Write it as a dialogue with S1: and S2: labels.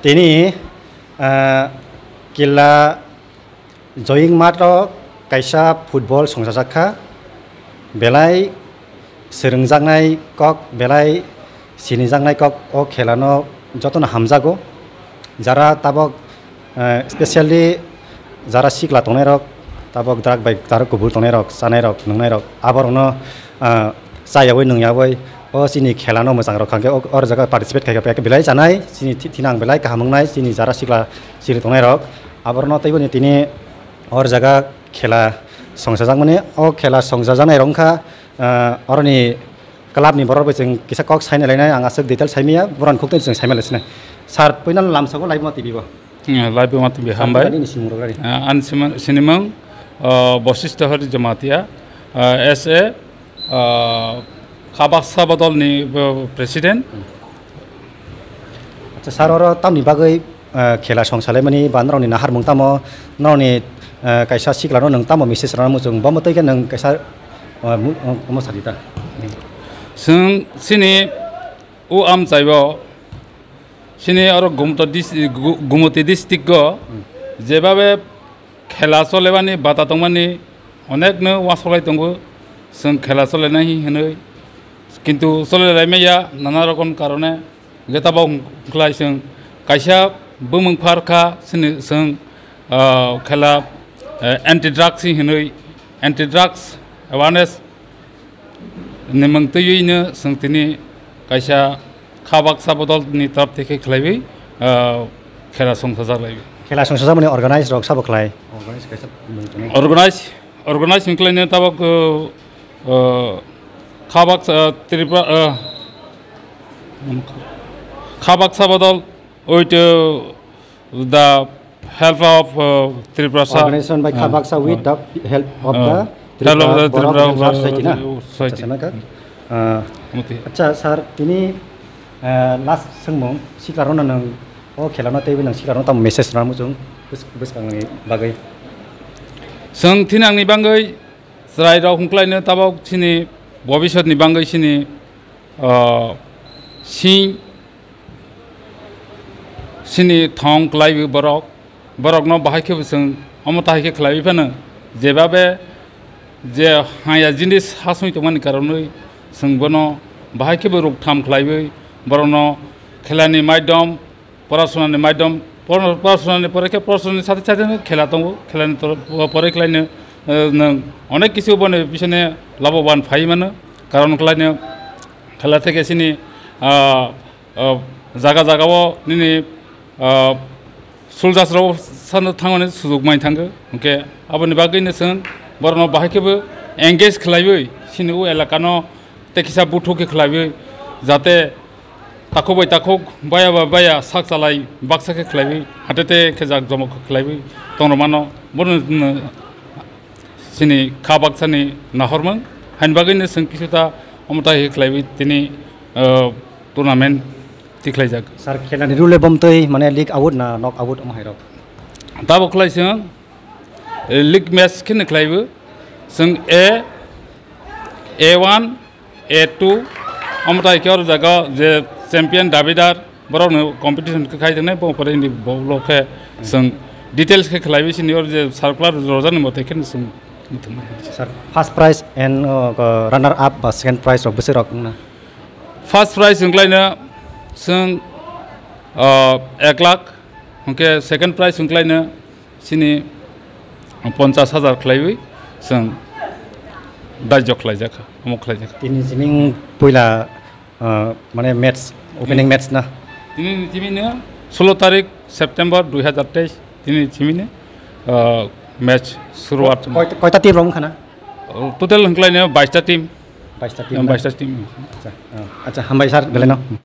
S1: Tini Killa joing matro kaisa football Songcha sakha belai serengjangnai kok belai sinijangnai kok o khelano jotona hamjago jara tabok especially jara sikla tongnai rok tabok drug bai tarok kubul tongnai rok sanai rok nungnai rok aborno sayawai nungyawai o sini khelano mojang rok khangke or jaga participate khaika belai janai sini thinang belai kahamungnai sini jara sikla siri tongnai rok aborno taiboni tini or jaga khela Songcha mane o khela Songcha janai rongkha oroni club ni borok जों kisa kok saina lainai ang asuk detail saimia boran khokten जों saima lesna sar poinal lamsago live ma tv bo
S2: live ma tv hambai an sinimang bosista hari jamatia sa khabak sabadol ni president
S1: acha sar oro tamni bagai khela Songcha laimani banroni nahar mungtamo noni kaisa siklano nang tamo message rana Muchung bomo toike nang kaisa mo sarita
S2: sini u am chaibo sini aro gumoti district go jebabe khela solebani bata tongmani onek no wasolai tongo sing khela solena hi hinoi kintu solelai meya nana rokom karone getaba klai sing kaisa bumung pharkha sini sing khela anti drugs hi hinoi anti drugs awareness nimang tuyuina sangtini kaisa khabak sabodol ni taraf theke khlaibi khela Songcha jalai
S1: khela Songcha mane organize rok sabo khlai
S2: organize mklaine tabak khabak tripura khabak sabodol with the help of Tripura
S1: organization by khabak sa with the help of the Acha sar ini last sengmong siklaron nang o khelano tebi nang siklaron tam message na Muchung beskangni bagai
S2: seng thinang ni bangai srai rok hungklaino tabok sini bobishot ni bangai sini sini thong klaibi borok no bahai ke seng amota ke klaibi phana jebabe je haya jinis hasui tongmani karonoi singbono bahai ke rok tham khlaibi borono khelani maidom porashonani maidom porashonani porekhe porashonani sathe sathe khela tongo khelani pore khlaine nang onek kichu bone bisone laboban phai mano karon khlaine khela theke sini jaga jagao nini suljasro san thangone sujog mai thango oke aboni bagine sing borno bahakebo engage khlaibi sini u elakano tekisa buthoke khlaibi jate takobai takok baya sak chalai baksake khlaibi hatete khejak jomok khlaibi tongromano borno sini khabaksani nahormang hainbagine sing kisuta amta he khlaibi tini tournament tiklaijak
S1: sar khelani rule bomtoi mane league out na knock out am hairok
S2: tabo khlaisang league match kin khlaibu sing A1 A2 amta ikor jaga je champion davidar borok competition ke khaidene bo pore ni bloke sing details ke khlaibi sini or je circular rojan mote kin sing
S1: sir first prize and runner up second prize rok besirok na
S2: first prize singlaina sing 1 lakh okay second prize singlaina sini 50,000 khlaibi sing dajok khlaijaka amok khlaijaka
S1: tini jiming poila mane match opening match na
S2: tini jimine 16 तारिख September 2023 tini jimine match शुरुआत
S1: koita team rong khana
S2: total hinglaina 22 ta team
S1: 22 ta team acha hambai sar galeno